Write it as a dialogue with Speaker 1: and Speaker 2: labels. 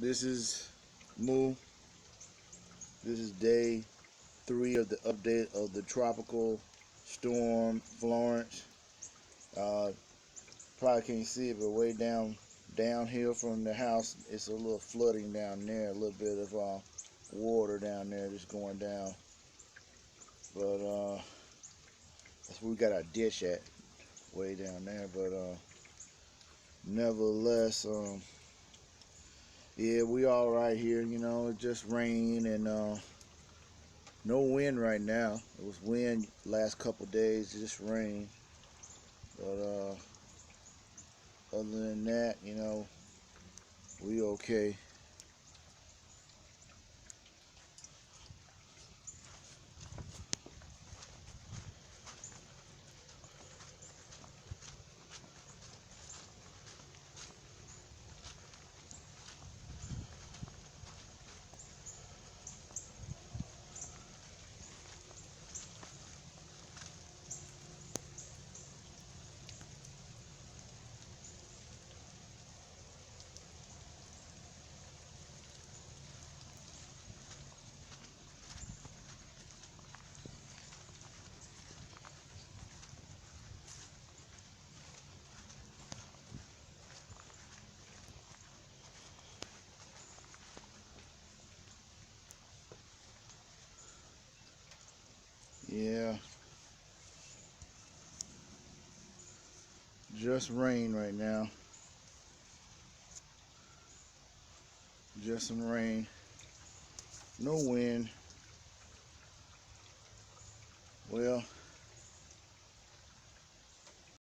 Speaker 1: This is Moo. This is day 3 of the update of the tropical storm Florence. Uh, Probably can't see it, but way downhill from the house, it's a little flooding down there, a little bit of water down there just going down. But that's where we got our ditch at, way down there. But nevertheless, yeah, we all right here. You know, it just rain and no wind right now. It was wind last couple days, just rain. But other than that, you know, we okay. Yeah, just rain right now. Just some rain. No wind. Well,